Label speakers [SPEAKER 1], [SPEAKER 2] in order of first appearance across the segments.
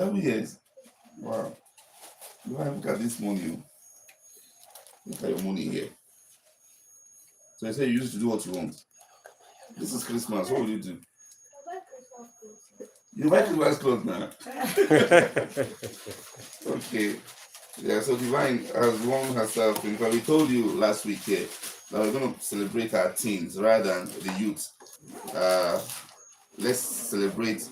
[SPEAKER 1] 7 years. Wow. Look at this money. Look at your money here. So I say you used to do what you want. This is Christmas. What will you do? You buy Christmas clothes now. Okay. Yeah, so Divine has won herself. In fact, we told you last week here that we're going to celebrate our teens rather than the youth. Let's celebrate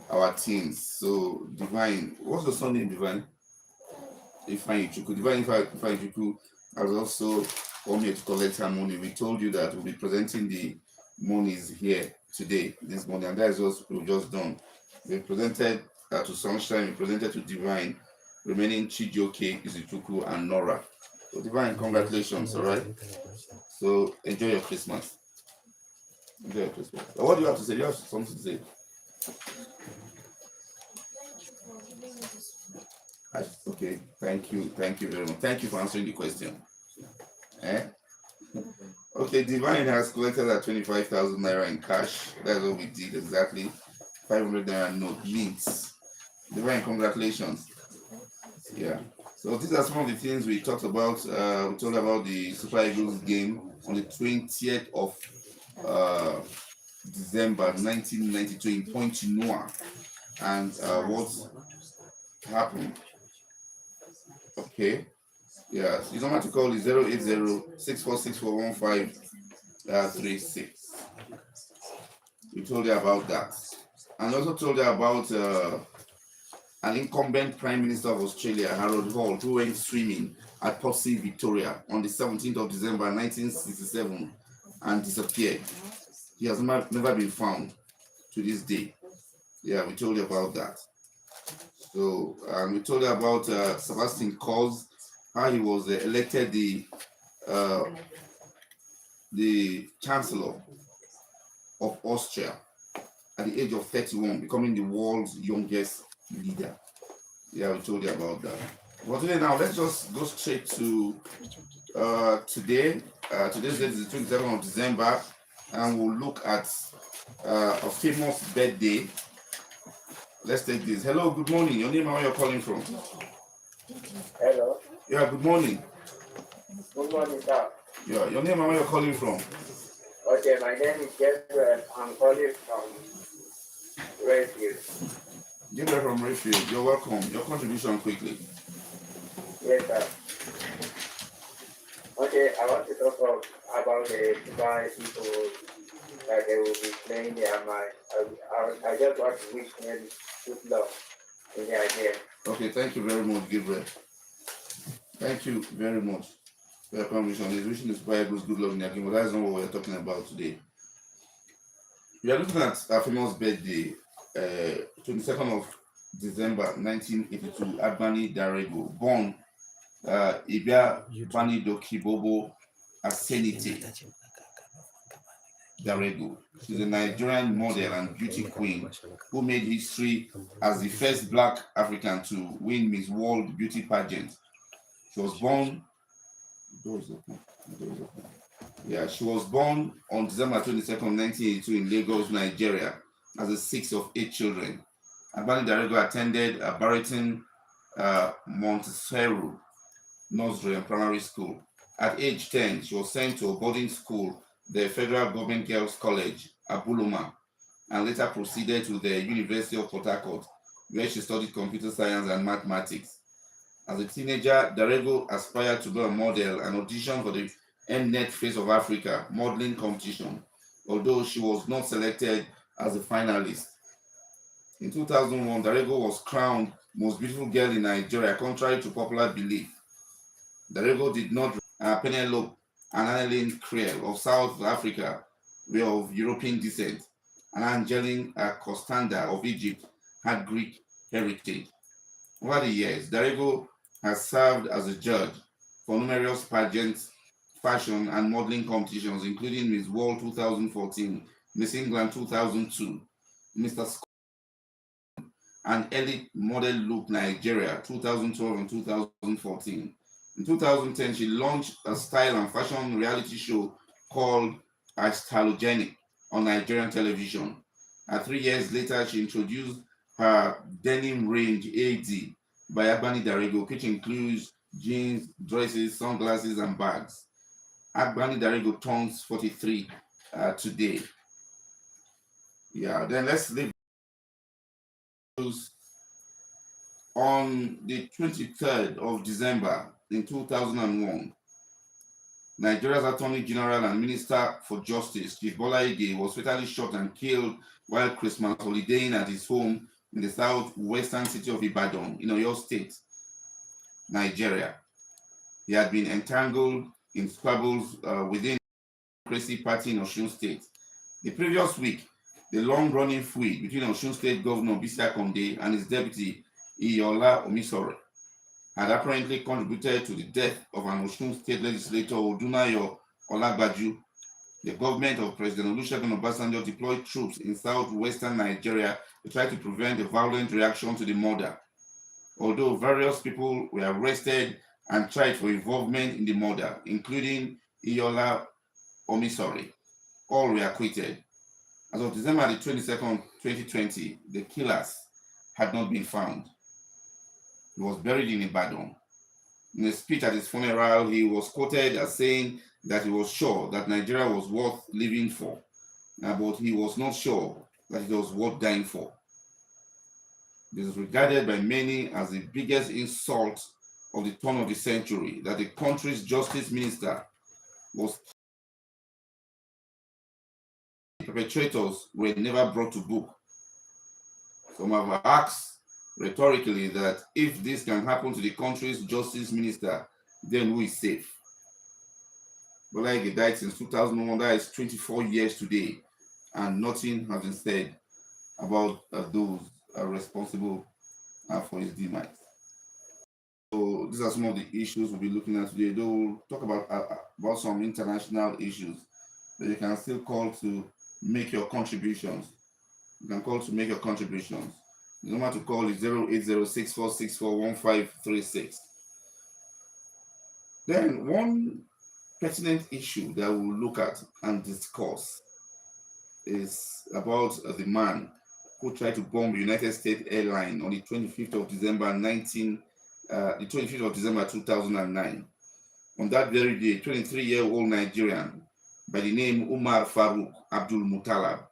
[SPEAKER 1] our teens. So Divine, what's your son name, Divine? Divine Ichuku has also come here to collect her money. We told you that we'll be presenting the monies here today, this morning, and that is what we've just done. We presented to Sunshine, we presented to Divine, remaining Chijioke, Izuchuku, and Nora. So Divine, congratulations, all right? So enjoy your Christmas. Enjoy your Christmas. What do you have to say? You have something to say? Okay, thank you very much. Thank you for answering the question. Okay, Divine has collected that 25,000 naira in cash. That's what we did exactly. 500 naira note means. Divine, congratulations. Yeah. So these are some of the things we talked about. We talked about the Super Eagles game on the 20th of December 1992 in Point Noir, and what happened. Okay. Yeah, you don't have to call it 080-6464-1536. We told you about that. And also told you about an incumbent Prime Minister of Australia, Harold Hall, who went swimming at Popsy, Victoria on the 17th of December 1967 and disappeared. He has never been found to this day. Yeah, we told you about that. So, and we told you about Sebastian Kurz, how he was elected the Chancellor of Austria at the age of 31, becoming the world's youngest leader. Yeah, we told you about that. But today now, let's just go straight to today. Today's date is the 27th of December, and we'll look at a famous birthday. Let's take this. Hello, good morning. Your name and where you're calling from?
[SPEAKER 2] Hello.
[SPEAKER 1] Yeah, good morning.
[SPEAKER 2] Good morning, sir.
[SPEAKER 1] Yeah, your name and where you're calling from?
[SPEAKER 2] Okay, my name is Gabriel. I'm calling from Redfield.
[SPEAKER 1] Gabriel from Redfield. You're welcome. Your contribution quickly.
[SPEAKER 2] Yes, sir. Okay, I want to talk about the Dubai people that they will be playing their mind. I just want to wish them good luck in their game.
[SPEAKER 1] Okay, thank you very much, Gabriel. Thank you very much for your contribution. He's wishing the Super Eagles good luck in their game, but that's not what we're talking about today. We are looking at our famous birthday, 22nd of December 1982, Agbani Darego, born Ibia Bani Dokibobo Asenite Darego. She's a Nigerian model and beauty queen who made history as the first Black African to win Miss World Beauty Pageant. She was born. She was born on December 22nd, 1982 in Lagos, Nigeria, as the sixth of 8 children. Agbani Darego attended Barrington Montessori Nursery and Primary School. At age 10, she was sent to a boarding school, the Federal Government Girls College, Abuloma, and later proceeded to the University of Port Harcourt, where she studied computer science and mathematics. As a teenager, Darego aspired to be a model and auditioned for the Mnet Face of Africa modeling competition, although she was not selected as a finalist. In 2001, Darego was crowned most beautiful girl in Nigeria, contrary to popular belief. Darego did not. Penelope and Annelien Creel of South Africa were of European descent, and Angeline Costanda of Egypt had Greek heritage. Over the years, Darego has served as a judge for numerous pageants, fashion and modeling competitions, including Miss World 2014, Miss England 2002, Mr. Scott, and Elite Model Look Nigeria 2012 and 2014. In 2010, she launched a style and fashion reality show called Stylogenic on Nigerian television. And 3 years later, she introduced per denim range AD by Agbani Darego, which includes jeans, dresses, sunglasses, and bags. Agbani Darego turns 43 today. Yeah, then let's leave those. On the 23rd of December in 2001, Nigeria's Attorney General and Minister for Justice, Chief Bola Ige, was fatally shot and killed while Christmas holidaying at his home in the southwestern city of Ibadan in Oyo State, Nigeria. He had been entangled in squabbles within the Democracy Party in Osun State. The previous week, the long-running feud between Osun State Governor Bisi Akonde and his deputy Iyola Omisore had apparently contributed to the death of an Osun State legislator Odunayo Olagbaju. The government of President Olusegun Obasanjo deployed troops in southwestern Nigeria to try to prevent a violent reaction to the murder. Although various people were arrested and tried for involvement in the murder, including Iyola Omisore, all were acquitted. As of December the 22nd, 2020, the killers had not been found. He was buried in Ibadan. In a speech at his funeral, he was quoted as saying that he was sure that Nigeria was worth living for, but he was not sure that it was worth dying for. It is regarded by many as the biggest insult of the turn of the century that the country's justice minister was killed. The perpetrators were never brought to book. Some have asked rhetorically that if this can happen to the country's justice minister, then who is safe? Bola Ige died since 2001, that is 24 years today, and nothing has been said about those responsible for his demise. So these are some of the issues we'll be looking at today. Though we'll talk about some international issues, but you can still call to make your contributions. You can call to make your contributions. The number to call is 08064641536. Then one pertinent issue that we'll look at and discuss is about the man who tried to bomb United States airline on the 25th of December 2009. On that very day, 23-year-old Nigerian by the name Umar Farouk Abdul Muttalab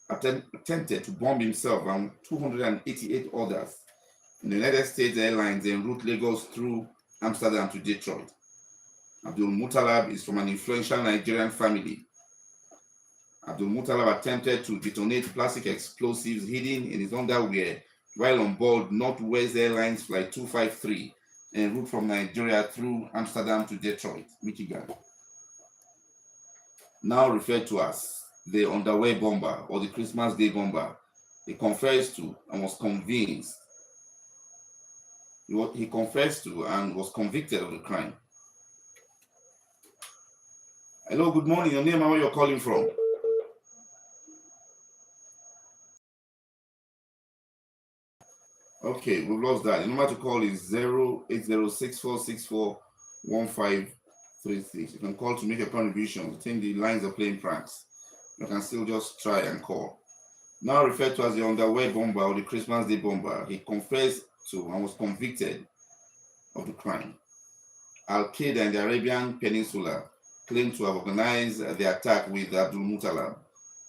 [SPEAKER 1] attempted to bomb himself and 288 others in the United States Airlines en route Lagos through Amsterdam to Detroit. Abdul Muttalab is from an influential Nigerian family. Abdul Muttalab attempted to detonate plastic explosives hidden in his underwear while on board Northwest Airlines Flight 253 en route from Nigeria through Amsterdam to Detroit, Michigan. Now referred to as the underwear bomber or the Christmas Day bomber. He confessed to and was convinced. He confessed to and was convicted of the crime. Hello, good morning. Your name and where you're calling from? Okay, we've lost that. The number to call is 08064641536. You can call to make a contribution. I think the lines are playing pranks. You can still just try and call. Now referred to as the underwear bomber or the Christmas Day bomber, he confessed to and was convicted of the crime. Al-Qaeda in the Arabian Peninsula claimed to have organized the attack with Abdul Muttalab.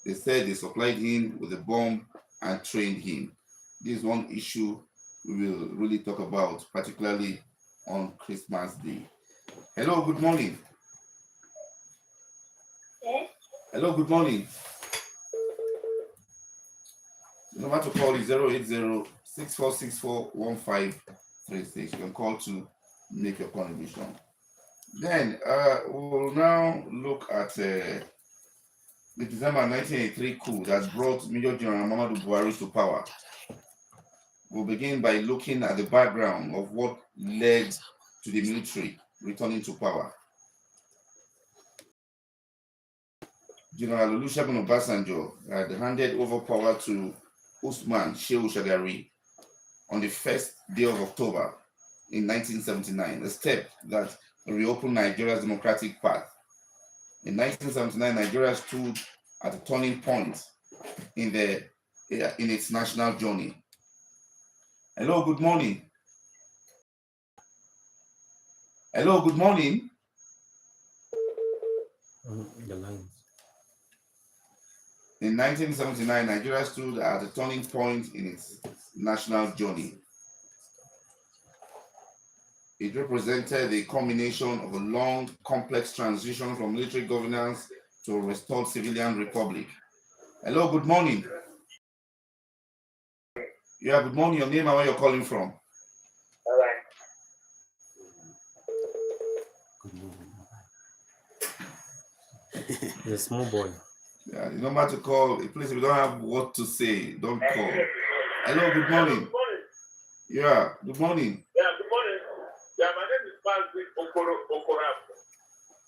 [SPEAKER 1] They said they supplied him with a bomb and trained him. This is one issue we will really talk about, particularly on Christmas Day. Hello, good morning.
[SPEAKER 2] Yes.
[SPEAKER 1] Hello, good morning. The number to call is 08064641536. You can call to make your contribution. Then we'll now look at the December 1983 coup that brought Major General Muhammadu Buhari to power. We'll begin by looking at the background of what led to the military returning to power. General Olusegun Obasanjo had handed over power to Usman Shehu Shagari on the 1st day of October in 1979, a step that reopened Nigeria's democratic path. In 1979, Nigeria stood at a turning point in its national journey. Hello, good morning. Hello, good morning.
[SPEAKER 3] The lines.
[SPEAKER 1] In 1979, Nigeria stood at a turning point in its national journey. It represented the culmination of a long, complex transition from military governance to a restored civilian republic. Hello, good morning. Yeah, good morning. Your name and where you're calling from?
[SPEAKER 2] All right.
[SPEAKER 3] Good morning. He's a small boy.
[SPEAKER 1] Yeah, the number to call, please, if you don't have what to say, don't call. Hello, good morning.
[SPEAKER 4] Good morning.
[SPEAKER 1] Yeah, good morning.
[SPEAKER 4] Yeah, good morning. Yeah, my name is Mazi Okora.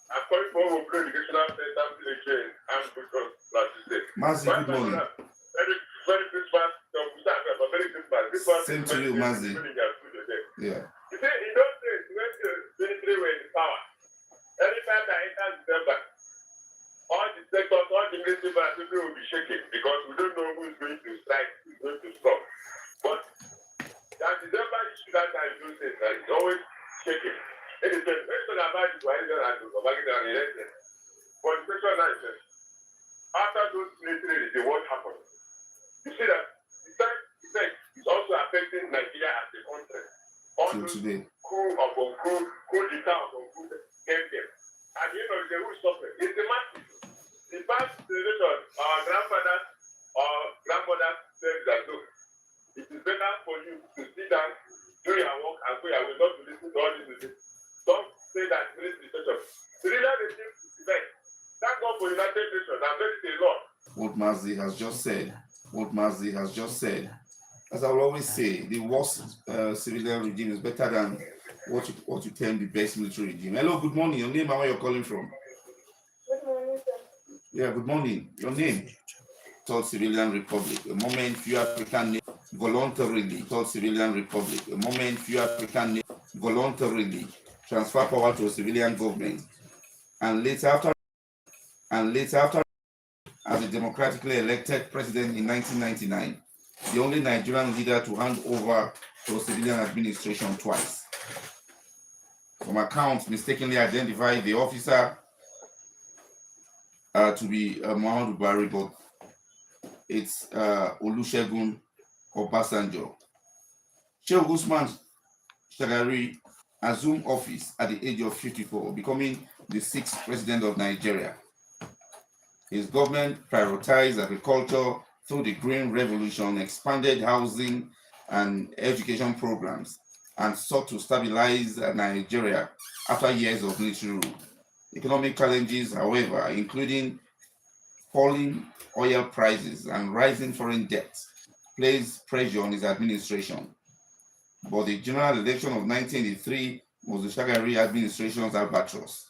[SPEAKER 4] I'm calling from Open Educational Center Village in Ambuton, Plateau State.
[SPEAKER 1] Mazi, good morning.
[SPEAKER 4] Very Christmas. Very Christmas.
[SPEAKER 1] Same to you, Mazi. Yeah.
[SPEAKER 4] You see, in those days, when the military were in power, every time I enter December, all the sectors, all the military people will be shaking because we don't know who's going to strike, who's going to stop. But that December issue that time, those days, it's always shaking. It is the question about the coalition and the election. But the question now is, after those military, what happened? You see that the side effect is also affecting Nigeria as a country. All those coup d'etat of coup came here. And you know, the who suffered. It's the masses. The past generation, our grandfathers or grandmothers said that look, it is better for you to sit down, do your work, and go your way, not to listen to all this. Don't say that military situation. The leader they think is the best. Thank God for United Nations. I'm very say Lord.
[SPEAKER 1] What Mazi has just said, as I will always say, the worst civilian regime is better than what you term the best military regime. Hello, good morning. Your name and where you're calling from?
[SPEAKER 5] Good morning, sir.
[SPEAKER 1] Yeah, good morning. Your name? Third Civilian Republic. A moment few African voluntarily, Third Civilian Republic. A moment few African voluntarily transfer power to a civilian government, and later after as a democratically elected president in 1999, the only Nigerian leader to hand over to a civilian administration twice. Some accounts mistakenly identified the officer to be Muhammadu Buhari, but it's Olusegun Obasanjo. Sheikh Usman Shagari assumed office at the age of 54, becoming the 6th president of Nigeria. His government prioritized agriculture through the Green Revolution, expanded housing and education programs, and sought to stabilize Nigeria after years of military rule. Economic challenges, however, including falling oil prices and rising foreign debt, placed pressure on his administration. But the general election of 1983 was the Shagari administration's albatross.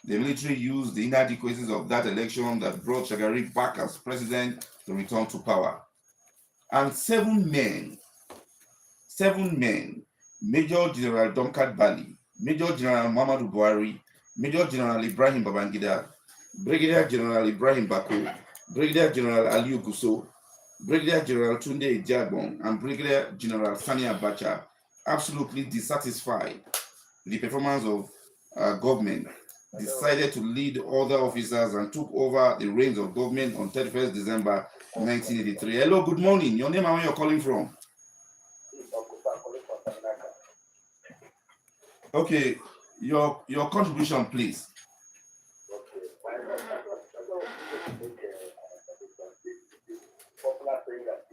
[SPEAKER 1] The military used the inadequacies of that election that brought Shagari back as president to return to power. And seven men, Major General Domkat Bali, Major General Muhammadu Buhari, Major General Ibrahim Babangida, Brigadier General Ibrahim Bako, Brigadier General Aliyu Gusso, Brigadier General Tunde Ijagbon, and Brigadier General Sani Abacha absolutely dissatisfied with the performance of government, decided to lead other officers and took over the reins of government on 31st December 1983. Hello, good morning. Your name and where you're calling from? Okay, your contribution, please.
[SPEAKER 2] Popular saying that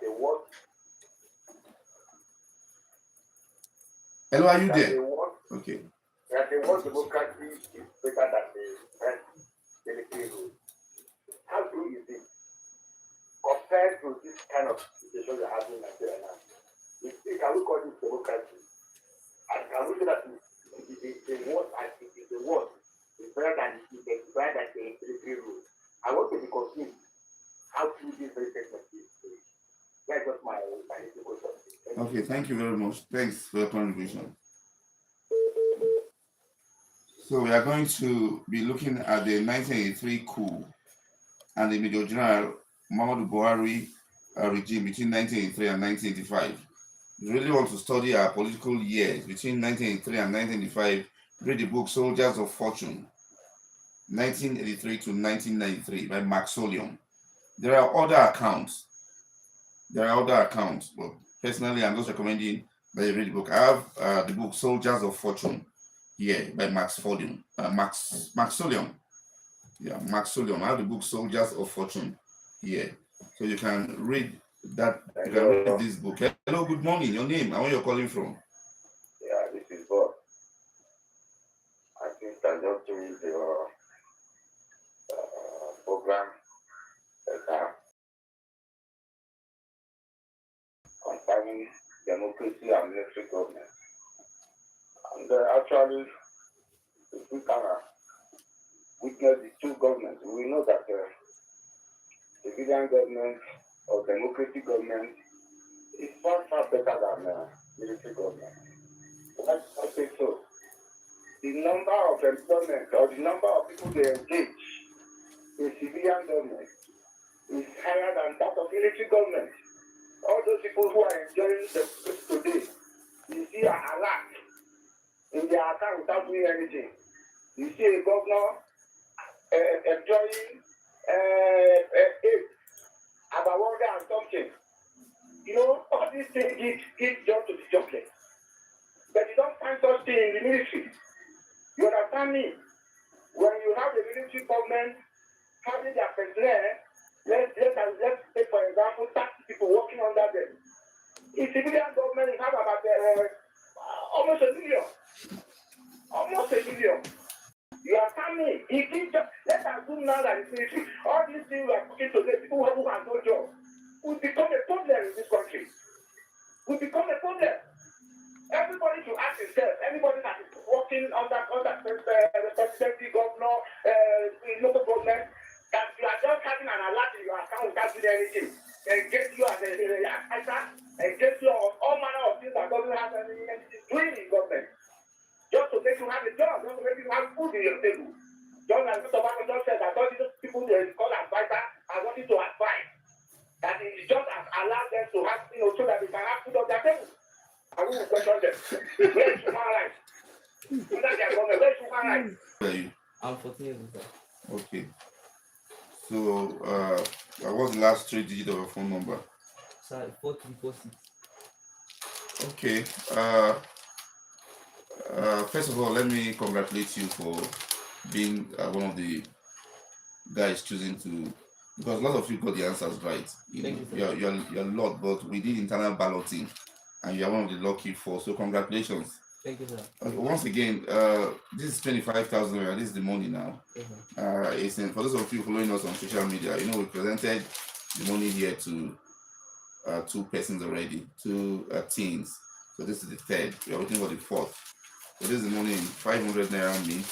[SPEAKER 2] the word
[SPEAKER 1] Hello, are you
[SPEAKER 2] that
[SPEAKER 1] there?
[SPEAKER 2] the word
[SPEAKER 1] Okay.
[SPEAKER 2] that the word democracy is better than the military rule. How true is it compared to this kind of situation you're having in Nigeria now? Can we call this democracy? And can we say that the word is better than the military rule? I want to be confused how true this very statement is. That's just my question.
[SPEAKER 1] Okay, thank you very much. Thanks for your contribution. So we are going to be looking at the 1983 coup and the Major General Muhammadu Buhari regime between 1983 and 1985. If you really want to study our political years between 1983 and 1985, read the book Soldiers of Fortune, 1983 to 1993 by Maxolium. There are other accounts. But personally, I'm just recommending that you read the book. I have the book Soldiers of Fortune here by Maxolium. Yeah, Maxolium. I have the book Soldiers of Fortune here. So you can read that. You can read this book. Hello, good morning. Your name and where you're calling from?
[SPEAKER 2] Yeah, this is Bob. I think I just joined your program concerning democracy and military government. And actually, if we can witness the two governments, we know that civilian government or democratic government is far, far better than military government. Why do I say so? The number of employment or the number of people they engage in civilian government is higher than that of military government. All those people who are enjoying the fruits today, you see a lot in their account without doing anything. You see a governor enjoying about 100 and something. You know, all these things give job to the jobless. But you don't find such thing in the military. You understand me? When you have the military government having their personnel, let's take for example 30 people working under them. In civilian government, you have about almost a million. Almost a million. You understand me? Let's assume now that it's military. All these things we are talking today, people who have no job, will become a problem in this country. Will become a problem. Everybody should ask himself, anybody that is working under the presidency, governor, local government, that you are just having an alert in your account without doing anything, engage you as a advisor, engage you on all manner of things that doesn't have anything doing in government. Just to make you have a job, just to make you have food in your table. Just as Mr. Obama just said, that all these people they call advisor are wanting to advise. That it just has allowed them to have, so that they can have food on their table. I will question them. Where is human rights? Where is human rights?
[SPEAKER 1] Where are you?
[SPEAKER 3] I'm 14 years old.
[SPEAKER 1] Okay. So, what's the last three digits of your phone number?
[SPEAKER 3] Sorry, 4346.
[SPEAKER 1] Okay. First of all, let me congratulate you for being one of the guys choosing to, because a lot of you got the answers right. You're a lot, but we did internal balloting, and you are one of the lucky four. So congratulations.
[SPEAKER 3] Thank you, sir.
[SPEAKER 1] Okay, once again, this is 25,000 naira. This is the money now. It's for those of you following us on social media. We presented the money here to two persons already, two teens. So this is the third. We are waiting for the fourth. So this is the money in 500 naira mint.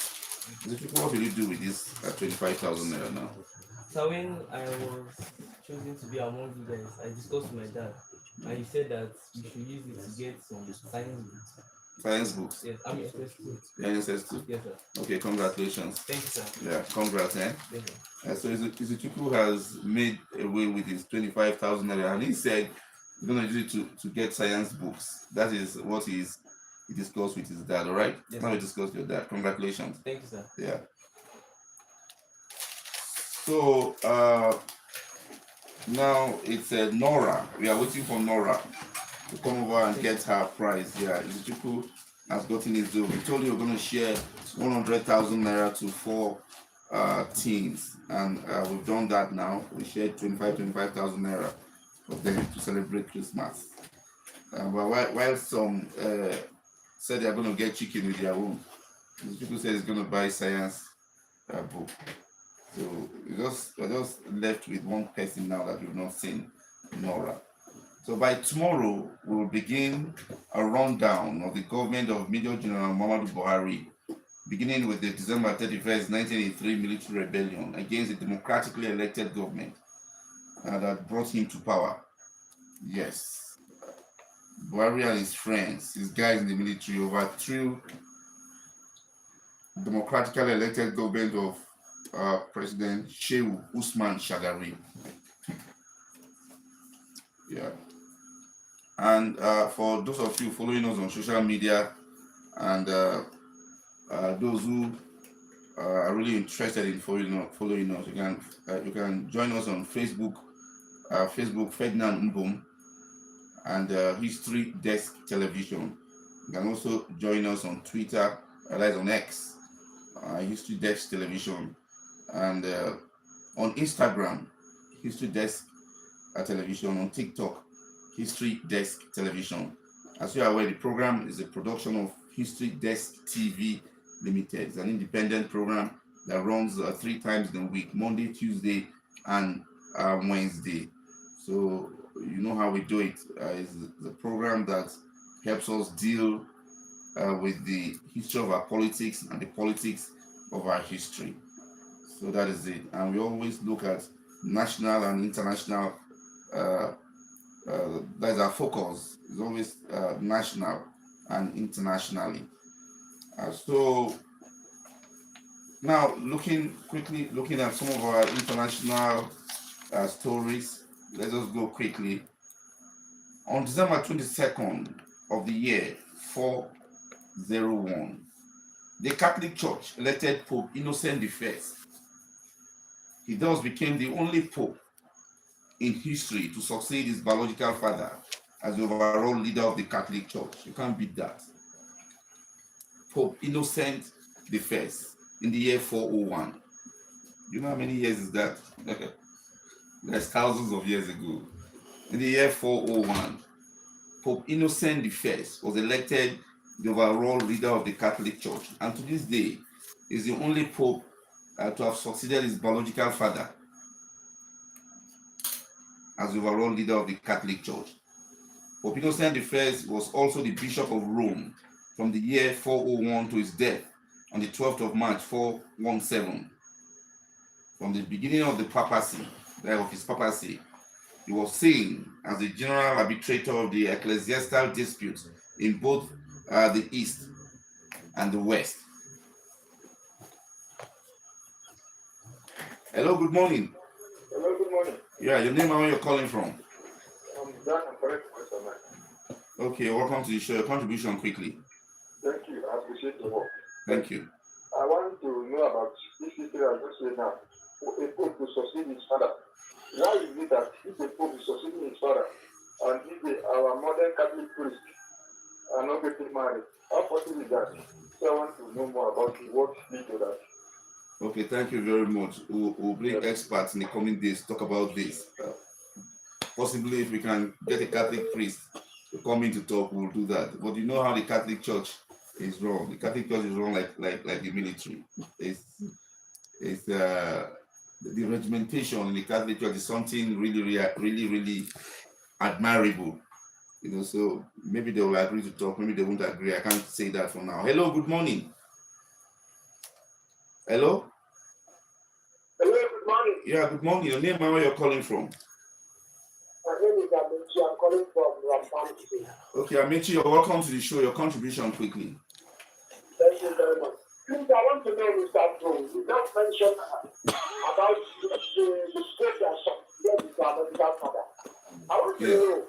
[SPEAKER 1] What will you do with this 25,000 naira now?
[SPEAKER 3] So when I was choosing to be among you guys, I discussed with my dad, and he said that we should use it to get some science books.
[SPEAKER 1] Science books?
[SPEAKER 3] Yes, I'm SS2.
[SPEAKER 1] NSS2?
[SPEAKER 3] Yes, sir.
[SPEAKER 1] Okay, congratulations.
[SPEAKER 3] Thank you, sir.
[SPEAKER 1] Yeah, congrats, eh?
[SPEAKER 3] Yes, sir.
[SPEAKER 1] So Izuchukwu has made away with his 25,000 naira, and he said he's going to use it to get science books. That is what he discussed with his dad, all right?
[SPEAKER 3] Yes,
[SPEAKER 1] now
[SPEAKER 3] sir.
[SPEAKER 1] we discussed with your dad. Congratulations.
[SPEAKER 3] Thank you, sir.
[SPEAKER 1] Yeah. So, now it's Nora. We are waiting for Nora to come over and get her prize. Yeah, Izuchukwu has gotten his due. We told you we're going to share 100,000 naira to 4 teens, and we've done that now. We shared 25,000 naira for them to celebrate Christmas. But while some said they're going to get chicken with their own, Izuchukwu said he's going to buy science book. So we're just left with one person now that we've not seen, Nora. So by tomorrow, we'll begin a rundown of the government of Major General Muhammadu Buhari, beginning with the December 31st, 1983 military rebellion against the democratically elected government that brought him to power. Yes. Buhari and his friends, his guys in the military, overthrew democratically elected government of President Shehu Usman Shagari. Yeah. And for those of you following us on social media, and those who are really interested in following us, you can join us on Facebook, Facebook Ferdinand Mbum, and History Desk Television. You can also join us on Twitter, that is on X, History Desk Television, and on Instagram, History Desk Television, on TikTok, History Desk Television. As you are aware, the program is a production of History Desk TV Limited. It's an independent program that runs 3 times in a week, Monday, Tuesday, and Wednesday. So you know how we do it. It's the program that helps us deal with the history of our politics and the politics of our history. So that is it. And we always look at national and international. That's our focus. It's always national and internationally. So now looking at some of our international stories. Let us go quickly. On December 22nd of the year 401, the Catholic Church elected Pope Innocent I. He thus became the only pope in history to succeed his biological father as the overall leader of the Catholic Church. You can't beat that. Pope Innocent I in the year 401. You know how many years is that? That's thousands of years ago. In the year 401, Pope Innocent I was elected the overall leader of the Catholic Church, and to this day is the only pope to have succeeded his biological father as the overall leader of the Catholic Church. Pope Innocent I was also the Bishop of Rome from the year 401 to his death on the 12th of March 417. From the beginning of the papacy, of his papacy, he was seen as the general arbitrator of the ecclesiastical disputes in both the East and the West. Hello, good morning.
[SPEAKER 2] Hello, good morning.
[SPEAKER 1] Yeah, your name and where you're calling from?
[SPEAKER 2] I'm Jack. I'm correct, Mr. Man.
[SPEAKER 1] Okay, welcome to the show. Your contribution quickly.
[SPEAKER 2] Thank you. I appreciate the work.
[SPEAKER 1] Thank you.
[SPEAKER 2] I want to know about this history I just said now. A pope to succeed his father. Why is it that if a pope is succeeding his father and if our modern Catholic priests are not getting married, how possible is that? So I want to know more about what lead to that.
[SPEAKER 1] Okay, thank you very much. We'll bring experts in the coming days to talk about this. Possibly, if we can get a Catholic priest to come in to talk, we'll do that. But you know how the Catholic Church is run. The Catholic Church is run like the military. It's the regimentation in the Catholic Church is something really admirable. You know, so maybe they will agree to talk, maybe they won't agree. I can't say that for now. Hello, good morning. Hello?
[SPEAKER 2] Hello, good morning.
[SPEAKER 1] Yeah, good morning. Your name and where you're calling from?
[SPEAKER 2] My name is Amici. I'm calling from Rampant.
[SPEAKER 1] Okay, Amici, you're welcome to the show. Your contribution quickly.
[SPEAKER 2] Thank you very much. Please, I want to know, Mr. Joe, you just mentioned about the state that succeeded his biological father. I want to know,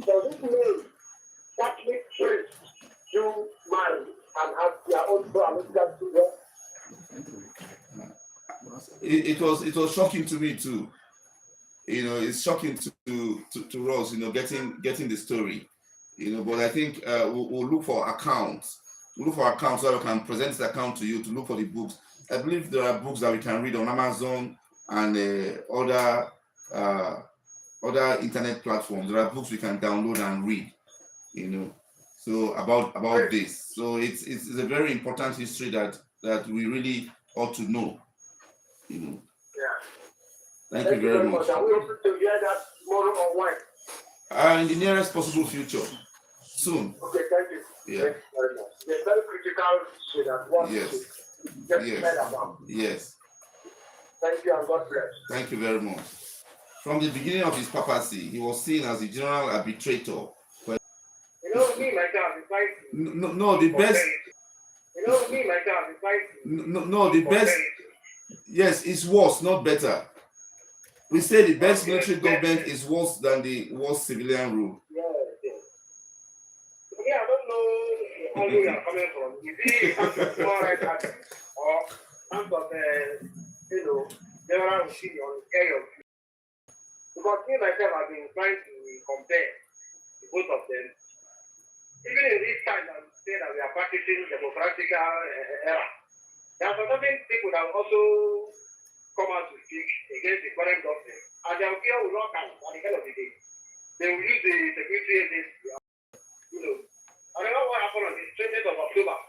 [SPEAKER 2] does it mean Catholic priests do marry and have their own biological children?
[SPEAKER 1] It was shocking to me too. You know, it's shocking to us. You know, getting the story. You know, but I think we'll look for accounts. We'll look for accounts so we can present the account to you to look for the books. I believe there are books that we can read on Amazon and other internet platforms. There are books we can download and read. You know, so about this. So it's a very important history that we really ought to know. You know.
[SPEAKER 2] Yeah.
[SPEAKER 1] Thank you very much.
[SPEAKER 2] Are we able to hear that tomorrow or when?
[SPEAKER 1] In the nearest possible future. Soon.
[SPEAKER 2] Okay, thank you.
[SPEAKER 1] Yeah.
[SPEAKER 2] Thank you very much. It's very critical issue that one
[SPEAKER 1] Yes.
[SPEAKER 2] should get
[SPEAKER 1] Yes.
[SPEAKER 2] heard about.
[SPEAKER 1] Yes.
[SPEAKER 2] Thank you and God bless.
[SPEAKER 1] Thank you very much. From the beginning of his papacy, he was seen as the general arbitrator.
[SPEAKER 2] You know me, my God, it's like
[SPEAKER 1] No, the best.
[SPEAKER 2] You know me, my God, it's like
[SPEAKER 1] No, the best. Yes, it's worse, not better. We say the best military government is worse than the worst civilian rule.
[SPEAKER 2] Yes. Me, I don't know how you are coming from. Is it out of more right habit or out of general opinion, care of you? Because me myself have been trying to compare the both of them. Even in this time that we say that we are practicing democratic era, there are certain people that will also come out to speak against the current government, and their fear will not count at the end of the day. They will use the security agency, I remember what happened on the 20th of October.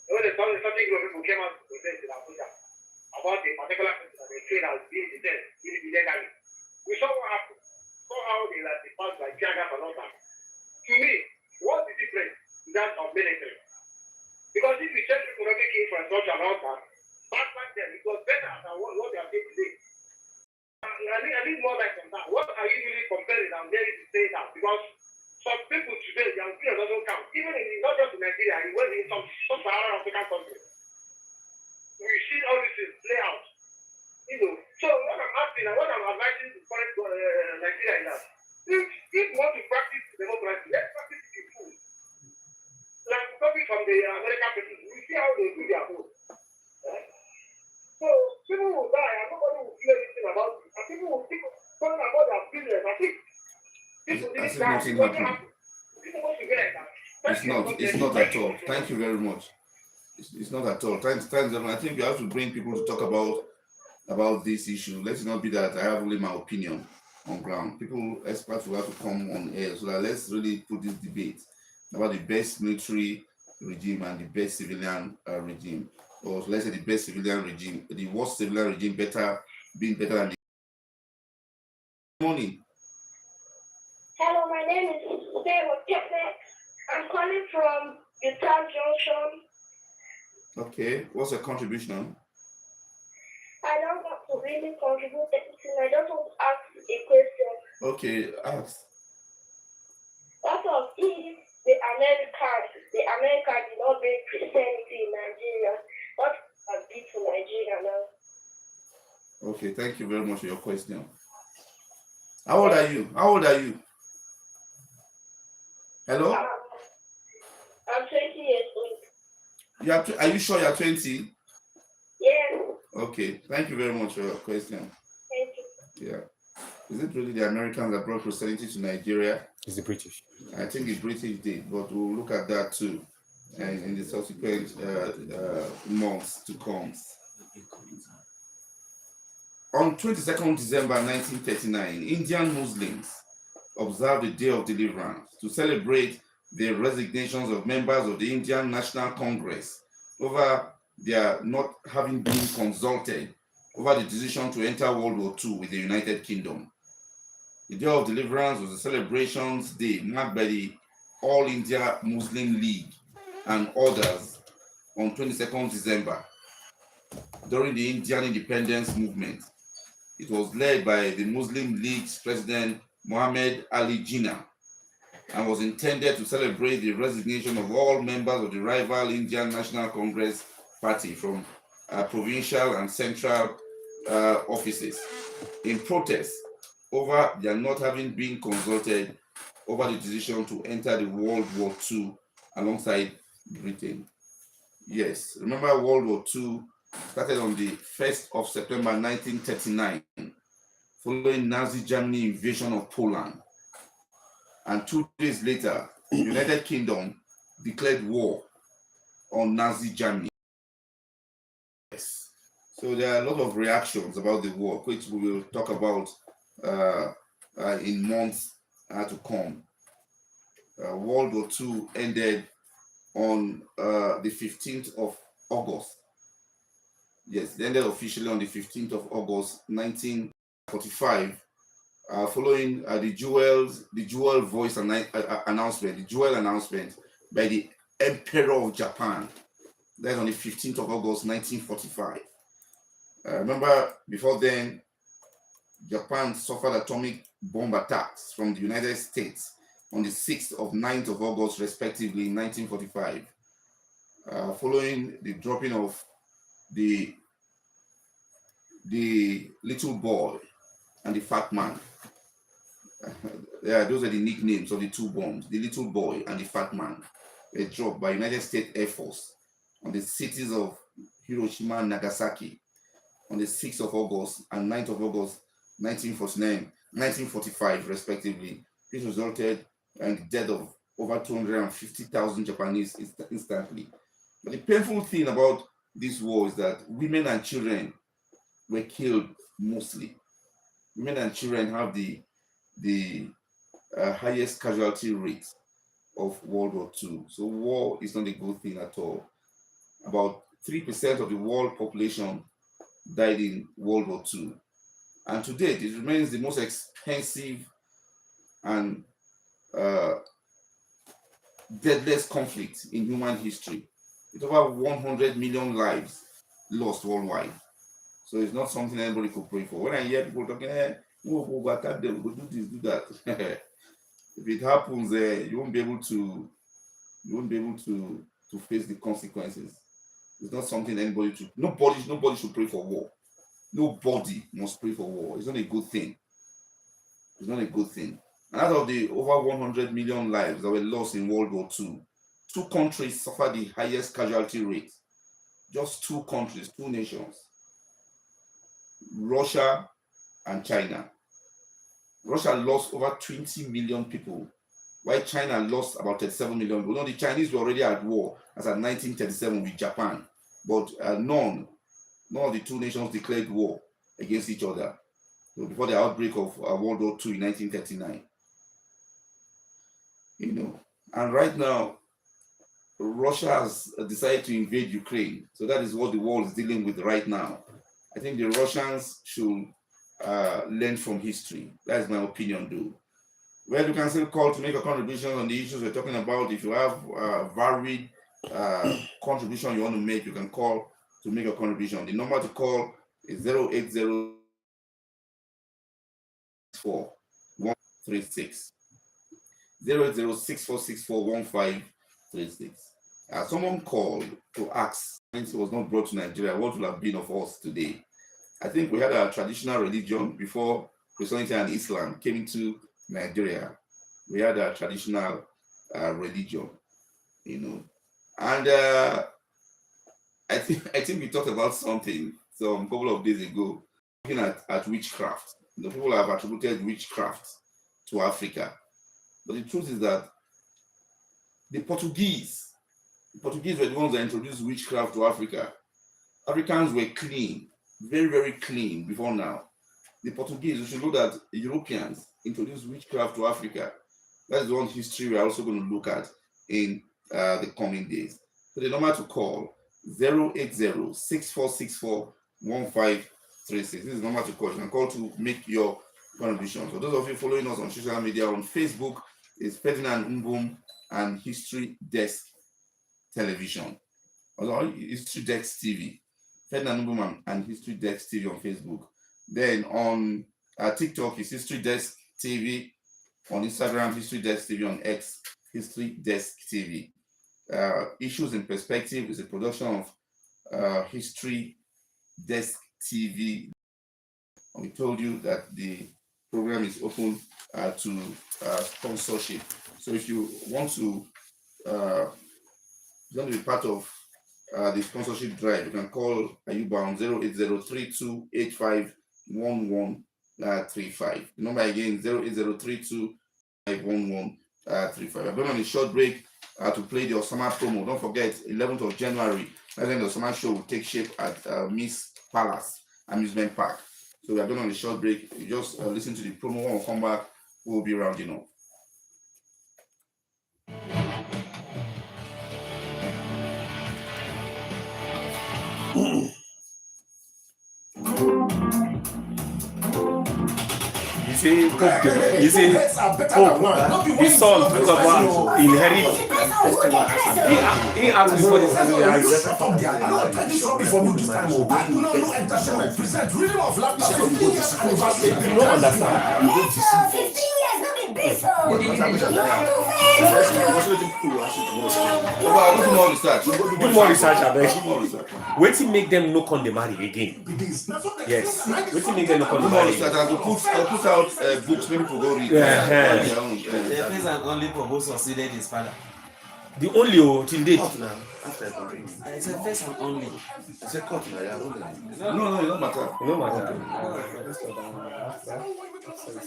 [SPEAKER 2] When the something group of people came out to protest in Abuja about a particular person that they say that was being detained illegally. We saw what happened. Saw how they were passed by Jagas and all that. To me, what's the difference in that of military? Because if you check economic infrastructure and all that, back then it was better than what they are doing today. I need more light on that. What are you really comparing? I'm there to say that because some people today, their opinion doesn't count. Even in not just in Nigeria, even in some Sahara African countries. We see all these things play out. So what I'm asking and what I'm advising to current Nigeria is that if you want to practice democracy, let's practice it in full. Like coming from the American people, we see how they do their own. So people will die and nobody will feel anything about it. And people will keep talking about their business. I think people didn't die.
[SPEAKER 1] Nothing happened.
[SPEAKER 2] People want to be like that.
[SPEAKER 1] It's not at all. Thank you very much. It's not at all. Thanks, everyone. I think we have to bring people to talk about this issue. Let it not be that I have only my opinion on ground. People, experts will have to come on air so that let's really put this debate about the best military regime and the best civilian regime. Or let's say the best civilian regime, the worst civilian regime being better than the morning.
[SPEAKER 5] Hello, my name is Sarah Kepner. I'm calling from Utah Junction.
[SPEAKER 1] Okay, what's your contribution?
[SPEAKER 5] I don't want to really contribute anything. I just want to ask a question.
[SPEAKER 1] Okay, ask.
[SPEAKER 5] What of if the America did not bring Christianity in Nigeria? What would be to Nigeria now?
[SPEAKER 1] Okay, thank you very much for your question. How old are you? Hello?
[SPEAKER 5] I'm 20 years old.
[SPEAKER 1] Are you sure you're 20?
[SPEAKER 5] Yes.
[SPEAKER 1] Okay, thank you very much for your question.
[SPEAKER 5] Thank you.
[SPEAKER 1] Yeah. Is it really the Americans that brought Christianity to Nigeria?
[SPEAKER 6] It's the British.
[SPEAKER 1] I think the British did, but we'll look at that too in the subsequent months to come. On 22nd December 1939, Indian Muslims observed the Day of Deliverance to celebrate the resignations of members of the Indian National Congress over their not having been consulted over the decision to enter World War II with the United Kingdom. The Day of Deliverance was a celebrations day marked by the All India Muslim League and others on 22nd December during the Indian independence movement. It was led by the Muslim League's president Muhammad Ali Jinnah and was intended to celebrate the resignation of all members of the rival Indian National Congress Party from provincial and central offices in protest over their not having been consulted over the decision to enter the World War II alongside Britain. Yes, remember World War II started on the 1st of September 1939 following Nazi Germany invasion of Poland. And 2 days later, the United Kingdom declared war on Nazi Germany. Yes. So there are a lot of reactions about the war, which we will talk about in months to come. World War II ended on the 15th of August. Yes, it ended officially on the 15th of August 1945, following the Jewel voice announcement, the Jewel announcement by the Emperor of Japan. That's on the 15th of August 1945. Remember, before then, Japan suffered atomic bomb attacks from the United States on the 6th of 9th of August, respectively, in 1945, following the dropping of the little boy and the Fat Man. Yeah, those are the nicknames of the two bombs, the Little Boy and the Fat Man. Were dropped by United States Air Force on the cities of Hiroshima and Nagasaki on the 6th of August and 9th of August 1949, 1945 respectively. This resulted in the death of over 250,000 Japanese instantly. But the painful thing about this war is that women and children were killed mostly. Women and children have the highest casualty rate of World War II. So war is not a good thing at all. About 3% of the world population died in World War II. And to date, it remains the most expensive and deadliest conflict in human history. It's over 100 million lives lost worldwide. So it's not something anybody could pray for. When I hear people talking, we'll attack them, we'll do this, do that. If it happens, you won't be able to face the consequences. It's not something nobody should pray for war. Nobody must pray for war. It's not a good thing. It's not a good thing. And out of the over 100 million lives that were lost in World War II, 2 countries suffered the highest casualty rate. Just 2 countries, 2 nations. Russia and China. Russia lost over 20 million people, while China lost about 37 million people. The Chinese were already at war as at 1937 with Japan, but none of the 2 nations declared war against each other before the outbreak of World War II in 1939. And right now, Russia has decided to invade Ukraine. So that is what the world is dealing with right now. I think the Russians should learn from history. That's my opinion, though. Well, you can still call to make a contribution on the issues we're talking about. If you have varied contribution you want to make, you can call to make a contribution. The number to call is 08064-136. 08064641536. Someone called to ask, since it was not brought to Nigeria, what would have been of us today? I think we had a traditional religion before Christianity and Islam came into Nigeria. We had a traditional religion, and I think we talked about something some couple of days ago, looking at witchcraft. People have attributed witchcraft to Africa, but the truth is that the Portuguese were the ones that introduced witchcraft to Africa. Africans were clean, very, very clean before now. The Portuguese, you should know that Europeans introduced witchcraft to Africa. That's the one history we're also going to look at in the coming days. So the number to call, 08064641536. This is the number to call. You can call to make your contribution. For those of you following us on social media, on Facebook, it's Ferdinand Mbum and History Desk Television. Also, History Desk TV. Ferdinand Mbum and History Desk TV on Facebook. Then on TikTok, it's History Desk TV. On Instagram, History Desk TV. On X, History Desk TV. Issues in Perspective is a production of History Desk TV. We told you that the program is open to sponsorship. So if you want to be part of the sponsorship drive, you can call Ayuba on 08032851135. The number again, 08032851135. I'm going on a short break to play the Osama promo. Don't forget, 11th of January, that's when the Osama show will take shape at Miss Palace Amusement Park. So we are going on a short break. You just listen to the promo. When we come back, we'll be rounding up.
[SPEAKER 6] You see, Hope, his son, because of inherit. He asked before this. You don't understand. letting people ask you to go.
[SPEAKER 1] Well, do more research.
[SPEAKER 6] Do more research, I beg.
[SPEAKER 1] Do more research.
[SPEAKER 6] Waiting make them no on the marry again. Yes. Waiting make them no on
[SPEAKER 1] Do
[SPEAKER 6] the
[SPEAKER 1] more
[SPEAKER 6] marry.
[SPEAKER 1] research. I'll put out books maybe people go read.
[SPEAKER 3] The first and only for who succeeded his father.
[SPEAKER 6] The only till date.
[SPEAKER 3] It's a first and only.
[SPEAKER 1] It's a cut now. No, it don't matter.
[SPEAKER 6] No matter.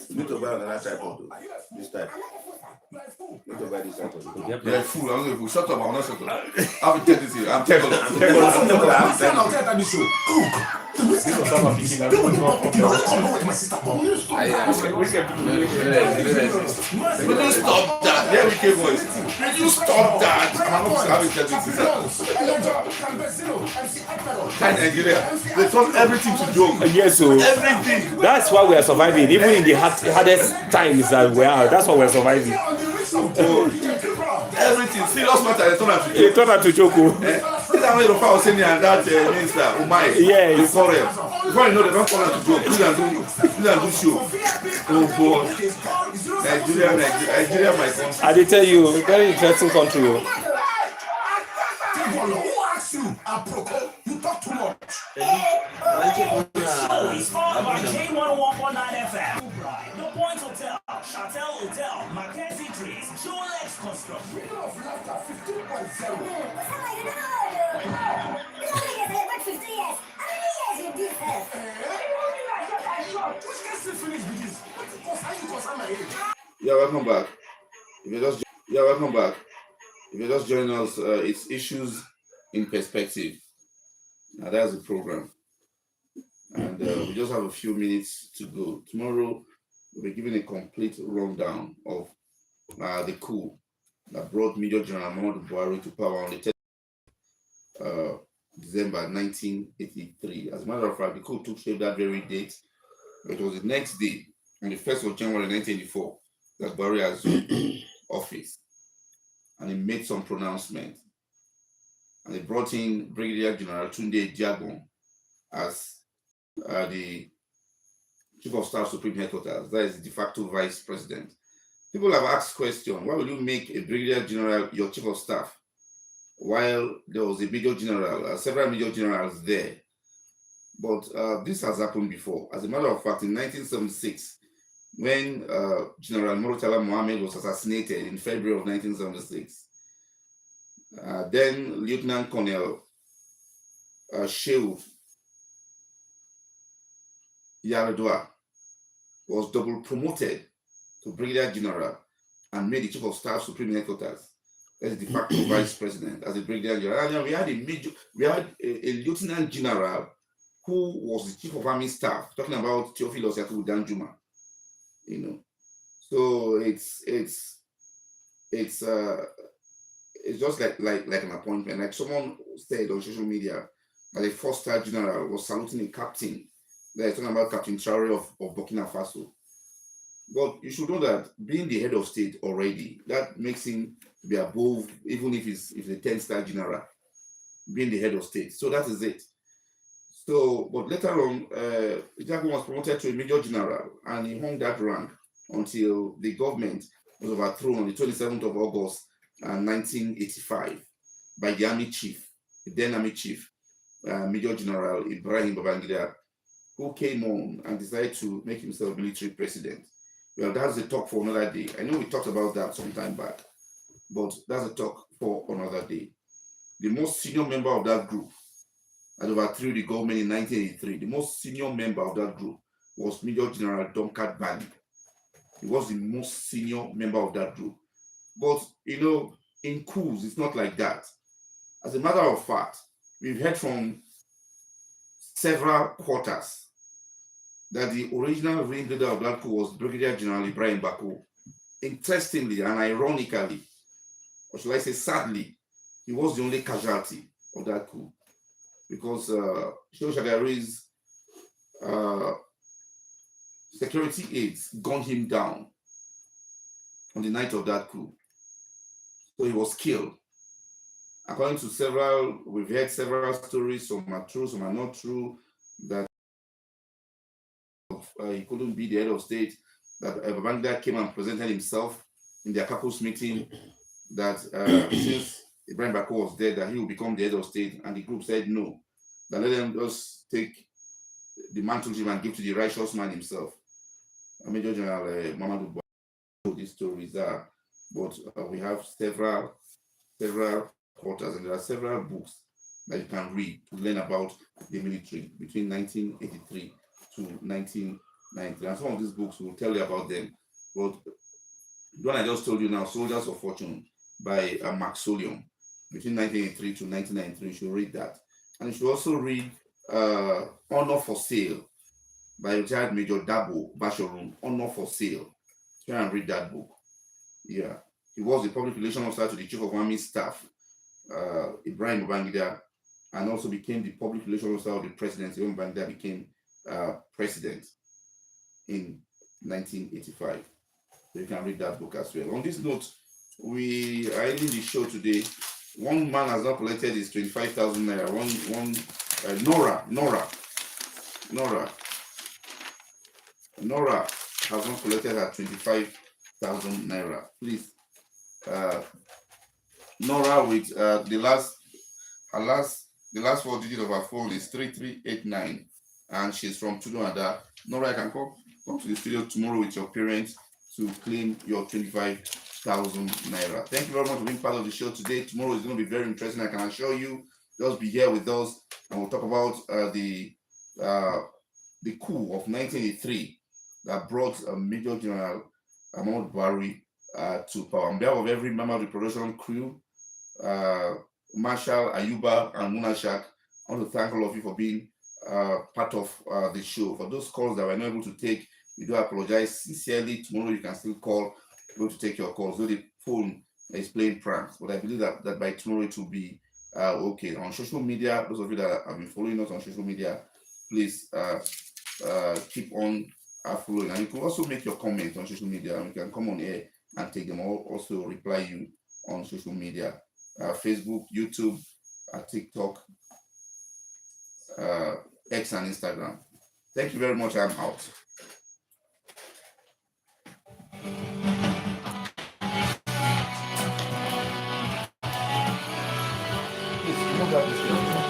[SPEAKER 1] You need to buy another tripod. This type. You need to buy this tripod.
[SPEAKER 6] Yep.
[SPEAKER 1] You're a fool. I'm a fool. Shut up. I'm not shut up. I will tell this to you. I'm terrible. Will you stop that? There we came voice. Will you stop that? I will tell this to you. Hi Nigeria. They turn everything to joke.
[SPEAKER 6] Yes, so
[SPEAKER 1] Everything.
[SPEAKER 6] that's why we are surviving. Even in the hardest times that we are, that's why we're surviving.
[SPEAKER 1] Everything. Serious matter. They turn out to
[SPEAKER 6] It
[SPEAKER 1] joke.
[SPEAKER 6] turned out to Choco.
[SPEAKER 1] This is how Rufa was saying and that minister, Umay.
[SPEAKER 6] Yes.
[SPEAKER 1] They call them. Before you know, they don't call them to joke. This and do show. Oh God. Nigeria, my country.
[SPEAKER 6] I did tell you, very interesting country.
[SPEAKER 7] You talk too much. It's on by J101.9 FM. The Point Hotel, Chatel Hotel, Mackenzie Trees, Jolex Construction. Freedom of Laughter 15.0.
[SPEAKER 1] Yeah, welcome back. If you're just joining us, it's issues in perspective. Now that's the program, and we just have a few minutes to go. Tomorrow we'll be giving a complete rundown of the coup that brought Major General Muhammadu Buhari to power on the 10th December 1983. As a matter of fact, the coup took shape that very date. It was the next day, on the 1st of January 1984, that Buhari assumed office, and he made some pronouncements. And they brought in Brigadier General Tunde Diagbon as the Chief of Staff Supreme Headquarters. That is the de facto Vice President. People have asked question, why will you make a Brigadier General your Chief of Staff while there was a Major General, several Major Generals there? But this has happened before. As a matter of fact, in 1976, when General Murtala Mohammed was assassinated in February of 1976, then Lieutenant Colonel Shehu Yaradua was double promoted to Brigadier General and made the Chief of Staff Supreme Headquarters as the de facto Vice President, as a Brigadier General. And we had a Lieutenant General who was the Chief of Army Staff, talking about Theophilus Yakubu Danjuma. So it's just like an appointment. Like someone said on social media that a 4-star general was saluting a captain. They're talking about Captain Traore of Burkina Faso. But you should know that being the head of state already, that makes him be above, even if he's a 10-star general, being the head of state. So that is it. So, but later on, Jacob was promoted to a major general, and he hung that rank until the government was overthrown on the 27th of August 1985 by the army chief, the then army chief, Major General Ibrahim Babangida, who came on and decided to make himself military president. Well, that's a talk for another day. I know we talked about that some time back, but that's a talk for another day. The most senior member of that group that overthrew the government in 1983, the most senior member of that group was Major General Domkat Bani. He was the most senior member of that group. But, in coups, it's not like that. As a matter of fact, we've heard from several quarters that the original ringleader of that coup was Brigadier General Ibrahim Bako. Interestingly and ironically, or should I say sadly, he was the only casualty of that coup, because Shehu Shagari's security aides gunned him down on the night of that coup. So he was killed. According to we've heard several stories, some are true, some are not true, that he couldn't be the head of state, that Babangida came and presented himself in their caucus meeting that since Ibrahim Bako was dead, that he will become the head of state, and the group said no, that let them just take the mantle and give to the righteous man himself. Major General Mamadou Buhari. These stories are, but we have several quarters, and there are several books that you can read to learn about the military between 1983 to 1990. And some of these books will tell you about them. But the one I just told you now, Soldiers of Fortune by Max Solium, between 1983 to 1993, you should read that. And you should also read Honor for Sale by retired Major Dabo Basharum, Honor for Sale. Try and read that book. Yeah. He was the public relations officer to the Chief of Army Staff, Ibrahim Babangida, and also became the public relations officer of the presidency when Babangida became president in 1985. So you can read that book as well. On this note, we are ending the show today. One man has not collected his 25,000 naira. Nora has not collected her 25,000 naira. Please, Nora, with the last four digits of her phone is 3389, and she's from Tudunada. Nora, I can come to the studio tomorrow with your parents to claim your 25,000 naira. Thank you very much for being part of the show today. Tomorrow is going to be very interesting, I can assure you. Just be here with us, and we'll talk about the coup of 1983 that brought Major General Muhammadu Buhari to power. On behalf of every member of the production crew, Marshall, Ayuba, and Munashak, I want to thank all of you for being part of the show. For those calls that we're not able to take, we do apologize sincerely. Tomorrow you can still call, to take your calls. Though the phone is playing pranks, but I believe that by tomorrow it will be okay. On social media, those of you that have been following us on social media, please keep on following. And you can also make your comments on social media, and we can come on air and take them. I'll also reply you on social media, Facebook, YouTube, TikTok, X, and Instagram. Thank you very much. I'm out. Please,